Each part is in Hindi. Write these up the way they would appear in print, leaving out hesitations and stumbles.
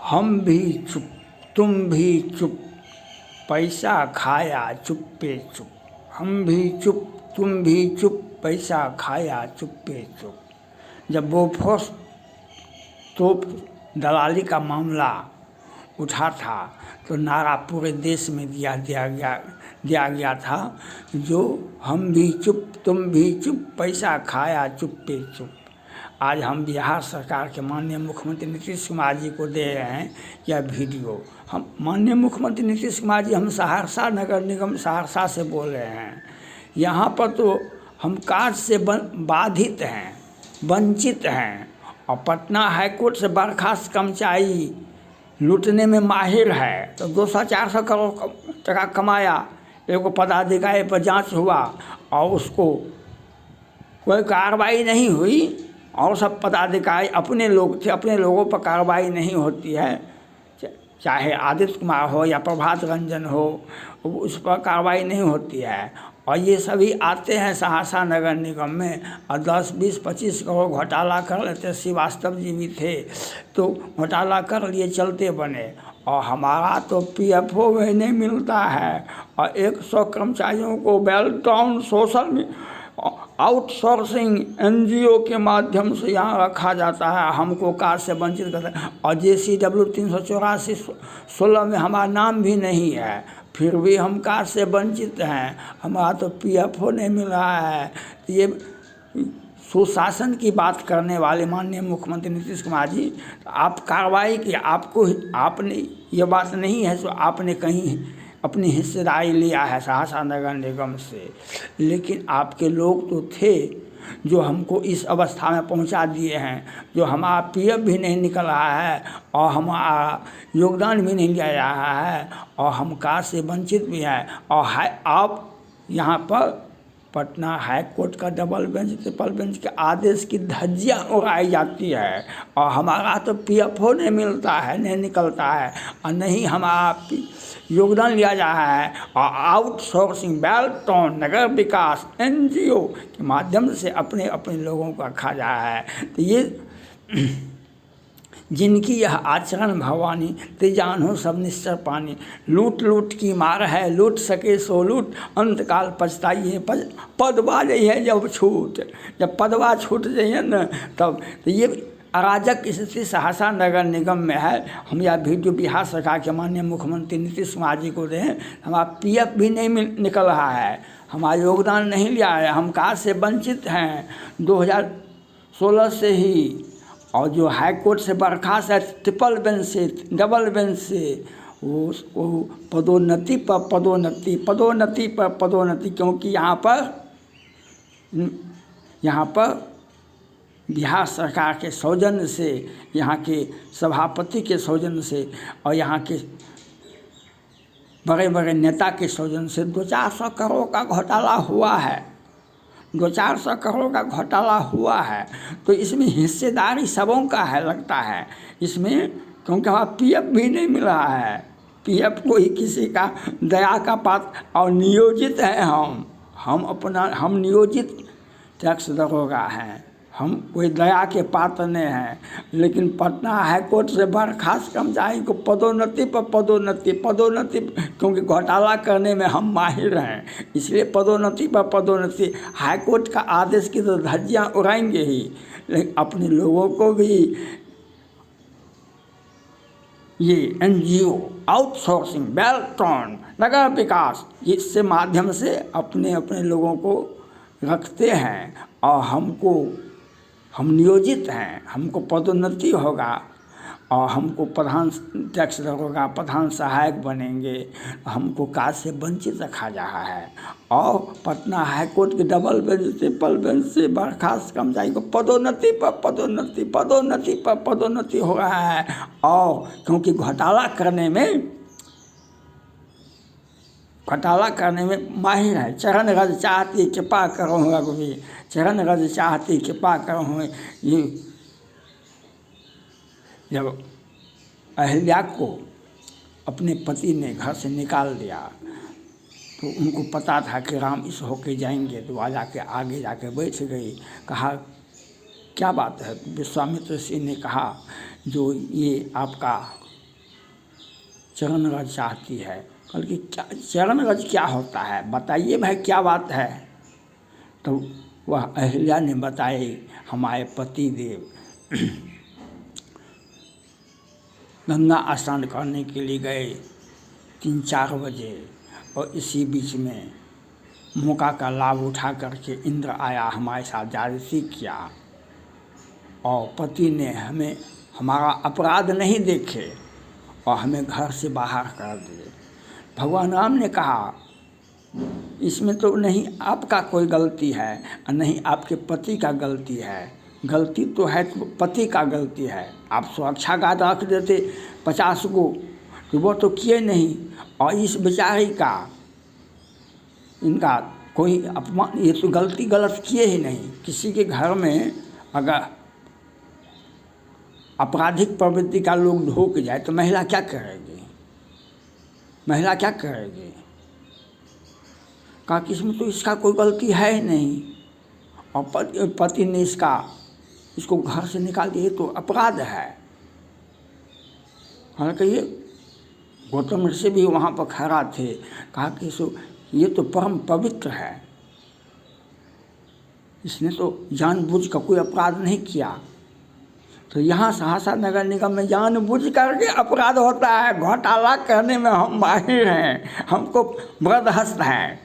हम भी चुप तुम भी चुप, पैसा खाया चुप्पे चुप। हम भी चुप तुम भी चुप, पैसा खाया चुप्पे चुप। जब बोफोर्स तोप दलाली का मामला उठा था तो नारा पूरे देश में दिया गया था, जो हम भी चुप तुम भी चुप, पैसा खाया चुप्पे चुप। आज हम बिहार सरकार के माननीय मुख्यमंत्री नीतीश कुमार जी को दे रहे हैं यह वीडियो। हम माननीय मुख्यमंत्री नीतीश कुमार जी, हम सहरसा नगर निगम सहरसा से बोल रहे हैं। यहाँ पर तो हम कार्य से बाधित हैं, वंचित हैं, और पटना हाईकोर्ट से बर्खास्त कर्मचारी लूटने में माहिर है, तो 200-400 करोड़ टका कमाया। एक पदाधिकारी पर जांच हुआ और उसको कोई कार्रवाई नहीं हुई, और सब पदाधिकारी अपने लोग थे, अपने लोगों पर कार्रवाई नहीं होती है। चाहे आदित्य कुमार हो या प्रभात रंजन हो, उस पर कार्रवाई नहीं होती है। और ये सभी आते हैं सहरसा नगर निगम में और 10-20-25 करोड़ घोटाला कर लेते। श्रीवास्तव जी भी थे तो घोटाला कर लिए, चलते बने। और हमारा तो PFO में नहीं मिलता है, और 100 कर्मचारियों को well town social outsourcing NGO के माध्यम से यहाँ रखा जाता है। हमको कार्य से वंचित करता है। और JCW 384/16 में हमारा नाम भी नहीं है, फिर भी हम कार्य से वंचित हैं। हमारा तो PFO नहीं मिल रहा है। ये सुशासन की बात करने वाले माननीय मुख्यमंत्री नीतीश कुमार जी, आप कार्रवाई की, आपने ये बात नहीं है तो आपने कहीं अपनी हिस्सेदारी लिया है सहरसा नगर निगम से, लेकिन आपके लोग तो थे जो हमको इस अवस्था में पहुंचा दिए हैं, जो हमारा PF भी नहीं निकल रहा है और हमारा योगदान भी नहीं लिया जा रहा है, और हम कार्य से वंचित भी हैं। और आप यहाँ पर पटना हाई कोर्ट का डबल बेंच ट्रिपल बेंच के आदेश की धज्जियाँ उड़ाई जाती है, और हमारा तो PFO नहीं मिलता है, नहीं निकलता है, और नहीं हमारा योगदान लिया जा रहा है। और आउटसोर्सिंग बेल्टॉन नगर विकास NGO के माध्यम से अपने अपने लोगों को रखा जा रहा है। तो ये जिनकी यह आचरण भवानी, तेजान हो सब निश्चर पानी। लूट लूट की मार है, लूट सके सो लूट, अंतकाल पछताइए पदवा रही है जब छूट। जब पदवा छूट जाइए न तब। तो ये अराजक स्थिति सहरसा नगर निगम में है। हम यह वीडियो बिहार सरकार के माननीय मुख्यमंत्री नीतीश कुमार जी को दें। हमारा PF भी नहीं निकल रहा है, हमारा योगदान नहीं लिया है, हम कार्य से वंचित हैं 2016 से ही। और जो हाई कोर्ट से बर्खास्त है ट्रिपल बेंच से, डबल बेंच से, वो पदोन्नति पर पदोन्नति, क्योंकि यहाँ पर बिहार सरकार के सौजन्य से, यहाँ के सभापति के सौजन्य से, और यहाँ के बड़े बड़े नेता के सौजन्य से 200-400 करोड़ का घोटाला हुआ है। 200-400 करोड़ का घोटाला हुआ है। तो इसमें हिस्सेदारी सबों का है लगता है इसमें, क्योंकि हमारा PF भी नहीं मिल रहा है। PF कोई किसी का दया का पात्र, और नियोजित हैं हम नियोजित टैक्स दरोगा हैं, हम कोई दया के पात्र नहीं हैं। लेकिन पटना हाईकोर्ट से बर्खास्त कर्मचारी को पदोन्नति पर पदोन्नति, क्योंकि घोटाला करने में हम माहिर हैं, इसलिए पदोन्नति पर पदोन्नति। हाईकोर्ट का आदेश की तो धज्जियाँ उड़ाएंगे ही, लेकिन अपने लोगों को भी ये NGO आउटसोर्सिंग बेल्ट्रॉन नगर विकास, इससे माध्यम से अपने अपने लोगों को रखते हैं। और हम नियोजित हैं, हमको पदोन्नति होगा, और हमको प्रधान टैक्स होगा, प्रधान सहायक बनेंगे, हमको कार्य से वंचित रखा जा रहा है। और पटना हाईकोर्ट के डबल बेंच ट्रिपल बेंच से बर्खास्त कर्मचारी को पदोन्नति पर पदोन्नति हो रहा है। और क्योंकि घोटाला करने में माहिर है। चरण रज चाहती कृपा करो रघुवीर, चरण रज चाहती कृपा करो। ये जब अहिल्या को अपने पति ने घर से निकाल दिया तो उनको पता था कि राम इस होके जाएंगे, तो वहाँ जाके आगे जाके बैठ गई। कहा क्या बात है? विश्वामित्र सिंह ने कहा जो ये आपका चरण रज चाहती है। कल की क्या चरण रज क्या होता है, बताइए भाई क्या बात है। तो वह अहिल्या ने बताई, हमारे पति देव गंगा स्नान करने के लिए गए 3-4 बजे, और इसी बीच में मौका का लाभ उठा करके इंद्र आया, हमारे साथ ज्यादती किया, और पति ने हमें हमारा अपराध नहीं देखे और हमें घर से बाहर कर दिए। भगवान राम ने कहा, इसमें तो नहीं आपका कोई गलती है और नहीं आपके पति का गलती है, गलती तो है तो पति का गलती है। आप सुरक्षा गार्ड रख देते 50 को, तो वो तो किए नहीं, और इस बेचारी का इनका कोई अपमान, ये तो गलती गलत किए ही नहीं। किसी के घर में अगर आपराधिक प्रवृत्ति का लोग ढोक जाए तो महिला क्या करेगी, महिला क्या करेगी। कहा कि इसमें तो इसका कोई गलती है ही नहीं, और पति ने इसको घर से निकाल दिया, तो अपराध है। हालांकि ये गौतम ऋषि भी वहाँ पर खड़ा थे, कहा कि ये तो परम पवित्र है, इसने तो जानबूझ कर कोई अपराध नहीं किया। तो यहाँ सहरसा नगर निगम में जानबूझ करके अपराध होता है। घोटाला करने में हम माहिर हैं, हमको बृहदहस्त है,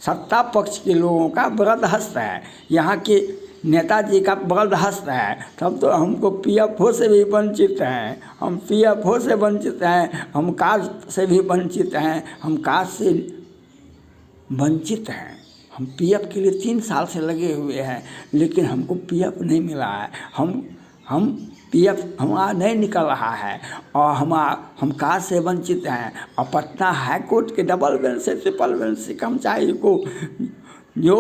सत्ता पक्ष के लोगों का बृहदहस्त है, यहाँ के नेताजी का बृहदहस्त है। तब तो हमको पीएफओ से भी वंचित हैं, हम पीएफओ से वंचित हैं, हम कास्ट से भी वंचित हैं, हम कास्ट से वंचित हैं। हम पीएफ के लिए 3 साल से लगे हुए हैं, लेकिन हमको पीएफ नहीं मिला है। हम पीएफ हमारा नहीं निकल रहा है, और हम कास्ट से वंचित हैं। और पटना हाई कोर्ट के डबल बेंच से ट्रिपल बेंच से कर्मचारी को जो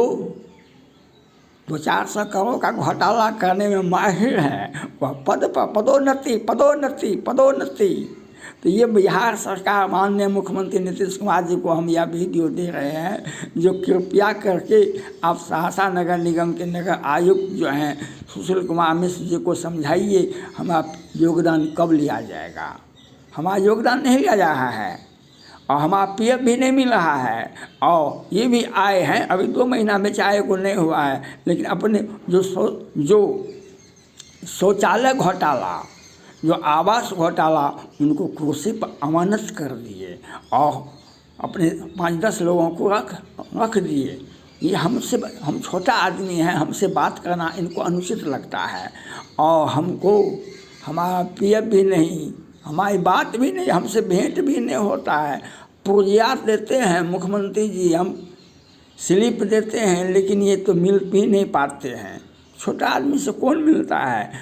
200-400 करोड़ का घोटाला करने में माहिर है, वह पद पर पदोन्नति। तो ये बिहार सरकार माननीय मुख्यमंत्री नीतीश कुमार जी को हम यह वीडियो दे रहे हैं, जो कृपया करके आप सहरसा नगर निगम के नगर आयुक्त जो हैं सुशील कुमार मिश्र जी को समझाइए, हमारा योगदान कब लिया जाएगा। हमारा योगदान नहीं लिया जा रहा है, और हमारा पीएफ भी नहीं मिल रहा है, और ये भी आए हैं अभी 2 महीना बेचारे को नहीं हुआ है, लेकिन अपने जो शौचालय घोटाला, जो आवास घोटाला, उनको कुर्सी पर अमानत कर दिए और अपने 5-10 लोगों को रख दिए। ये हम छोटा आदमी हैं, हमसे बात करना इनको अनुचित लगता है, और हमको हमारा पीएफ भी नहीं, हमारी बात भी नहीं, हमसे भेंट भी नहीं होता है। पुरजियात देते हैं मुख्यमंत्री जी, हम स्लिप देते हैं, लेकिन ये तो मिल भी नहीं पाते हैं। छोटा आदमी से कौन मिलता है,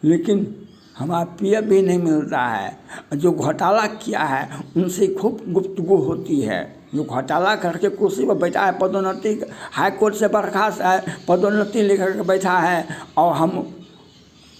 लेकिन हमारा पीएफ भी नहीं मिलता है। जो घोटाला किया है उनसे खूब गुफ्तगू होती है। जो घोटाला करके कुर्सी पर बैठा है, पदोन्नति हाई कोर्ट से बर्खास्त है, पदोन्नति लेकर के बैठा है, और हम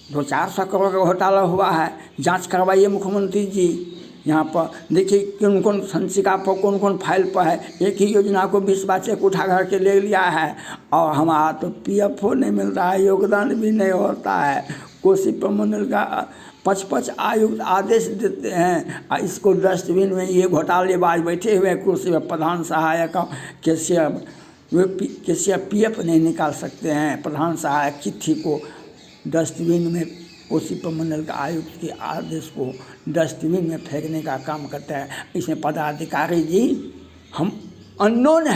200-400 करोड़ का घोटाला हुआ है। जांच करवाइए मुख्यमंत्री जी, यहाँ पर देखिए कौन कौन संचिका पर कौन कौन फाइल पर है। एक ही योजना को 20 बार चेक उठा करके ले लिया है, और हमारा तो पीएफओ नहीं मिलता है, योगदान भी नहीं होता है। कोसी प्रमंडल का 5-5 आयुक्त आदेश देते हैं, और इसको डस्टबिन में ये घोटालेबाज बैठे हुए कुर्सी पर, प्रधान सहायक कैशियर पीएफ नहीं निकाल सकते हैं। प्रधान सहायक चिट्ठी को डस्टबिन में, कोसी प्रमंडल का आयुक्त के आदेश को डस्टबिन में फेंकने का काम करता है। इसमें पदाधिकारी जी हम अननोन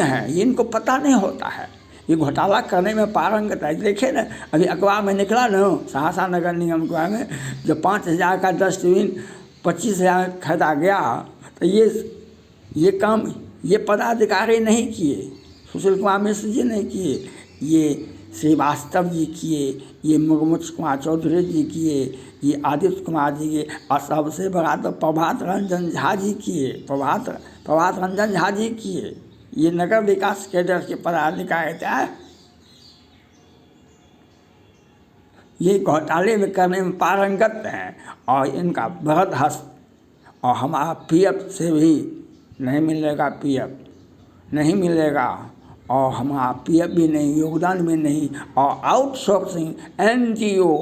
हैं, ये इनको पता नहीं होता है। ये घोटाला करने में पारंगत है। देखिए ना, अभी अखबार में निकला ना, सहरसा नगर निगम के में जब 5,000 का डस्टबिन 25,000 खरीदा गया, तो ये काम ये पदाधिकारी नहीं किए, सुशील कुमार मिश्र जी नहीं किए, ये श्रीवास्तव जी किए, ये मुगमुक्ष कुमार चौधरी जी किए, ये आदित्य कुमार जी किए, और सबसे बड़ा तो प्रभात रंजन झा जी किए, प्रभात रंजन झा जी किए। ये नगर विकास कैडर के पदाधिकारी थे। ये घोटाले में करने में पारंगत हैं, और इनका बृहदहस्त, और हमारा पीएफ से भी नहीं मिलेगा, पीएफ नहीं मिलेगा, और हमारा पीएफ भी नहीं, योगदान भी नहीं, और आउटसोर्सिंग एनजीओ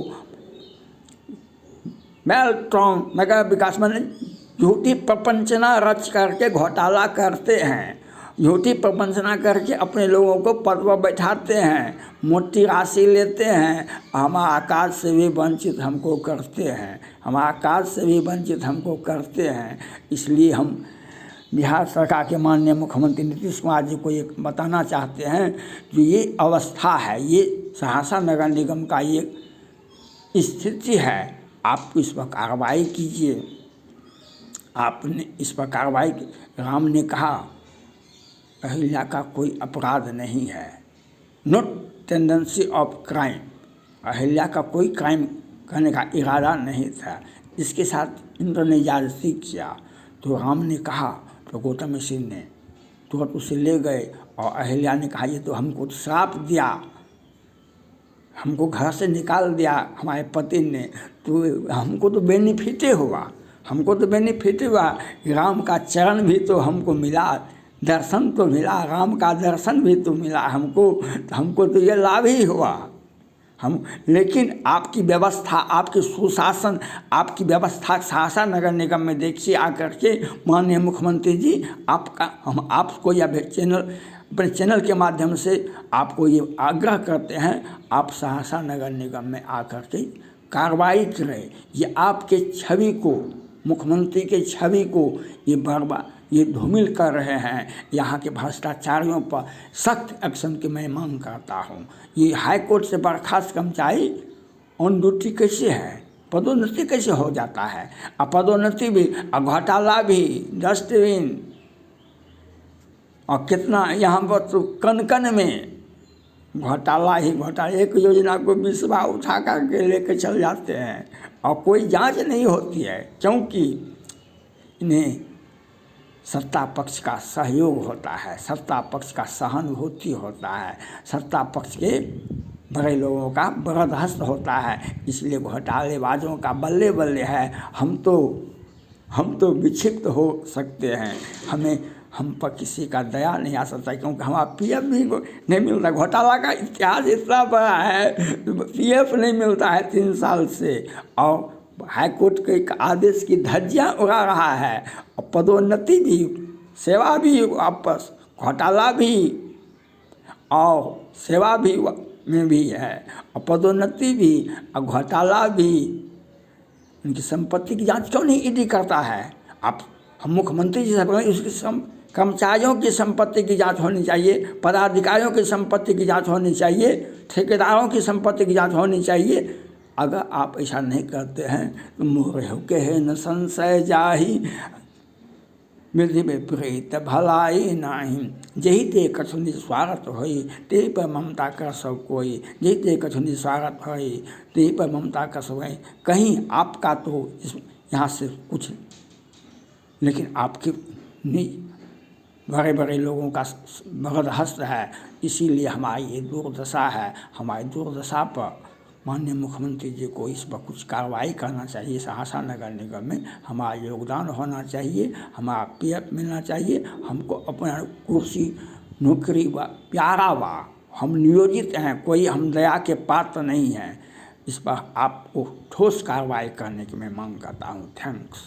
मेल्ट्रॉन नगर विकास में झूठी प्रपंचना रच करके घोटाला करते हैं, झूठी प्रपंचना करके अपने लोगों को पद पर बैठाते हैं, मोटी राशि लेते हैं, हमारा कार्य से भी वंचित हमको करते हैं, हमारा कार्य से भी वंचित हमको करते हैं। इसलिए हम बिहार सरकार के माननीय मुख्यमंत्री नीतीश कुमार जी को ये बताना चाहते हैं जो ये अवस्था है, ये सहरसा नगर निगम का ये स्थिति है, आप इस पर कार्रवाई कीजिए। आपने इस पर कार्रवाई राम ने कहा अहिल्या का कोई अपराध नहीं है, not tendency of crime, Ahilya का कोई क्राइम करने का इरादा नहीं था। इसके साथ इंद्र ने ज्यादती किया तो राम ने कहा, तो गौतम ऋषि ने तुरंत उसे ले गए और अहिल्या ने कहा ये तो हमको श्राप दिया, हमको घर से निकाल दिया हमारे पति ने, तो हमको तो बेनिफिट हुआ, हमको तो बेनिफिट हुआ, राम का चरण भी तो हमको मिला, दर्शन तो मिला, राम का दर्शन भी तो मिला हमको तो ये लाभ ही हुआ। हम लेकिन आपकी व्यवस्था, आपकी सुशासन, आपकी व्यवस्था सहरसा नगर निगम में देखिए आकर के माननीय मुख्यमंत्री जी, आपका हम आपको यह अपने चैनल के माध्यम से आपको ये आग्रह करते हैं, आप सहरसा नगर निगम में आकर के कार्रवाई करें। ये आपके छवि को, मुख्यमंत्री के छवि को ये धूमिल कर रहे हैं। यहाँ के भ्रष्टाचारियों पर सख्त एक्शन की मैं मांग करता हूँ। ये हाई कोर्ट से बर्खास्त कर्मचारी ऑन ड्यूटी कैसे है, पदोन्नति कैसे हो जाता है, और पदोन्नति भी और घोटाला भी, डस्टबिन और कितना यहाँ पर तो कन कन में घोटाला ही घोटाला। एक योजना को 20 बार उठा करके लेके चल जाते हैं और कोई जांच नहीं होती है, क्योंकि इन्हें सत्ता पक्ष का सहयोग होता है, सत्ता पक्ष का सहानुभूति होता है, सत्ता पक्ष के बड़े लोगों का बरदहस्त होता है। इसलिए घोटालेबाजों का बल्ले बल्ले है। हम तो विक्षिप्त हो सकते हैं, हम पर किसी का दया नहीं आ सकता, क्योंकि हमारा पीएफ भी नहीं मिलता। घोटाला का इतिहास इतना बड़ा है, पीएफ नहीं मिलता है 3 साल से, और हाई कोर्ट के आदेश की धज्जियां उड़ा रहा है, और पदोन्नति भी, सेवा भी वापस, घोटाला भी और सेवा भी में भी है, और पदोन्नति भी और घोटाला भी। उनकी संपत्ति की जांच क्यों नहीं ईडी करता है? हम मुख्यमंत्री जी से बोलें, उसकी कर्मचारियों की संपत्ति की जांच होनी चाहिए, पदाधिकारियों की संपत्ति की जांच होनी चाहिए, ठेकेदारों की संपत्ति की जांच होनी चाहिए। अगर आप ऐसा नहीं करते हैं तो मोरे होके है न संशय जाही, विधि विपरीत भलाई नाही, जही ते कछु स्वागत होई, ते पर ममता कर सब कोई, जही ते कछु स्वागत होई, ते पर ममता कर सब कोई। कहीं आपका तो यहाँ से कुछ, लेकिन आपके बड़े बड़े लोगों का बरदहस्त है। इसीलिए हमारी ये दुर्दशा है। हमारी दुर्दशा पर माननीय मुख्यमंत्री जी को इस पर कुछ कार्रवाई करना चाहिए। सहरसा नगर निगम में हमारा योगदान होना चाहिए, हमारा पीएफ मिलना चाहिए, हमको अपना कुर्सी नौकरी व प्यारा व हम नियोजित हैं, कोई हम दया के पात्र नहीं हैं। इस पर आपको ठोस कार्रवाई करने की मैं मांग करता हूँ। थैंक्स।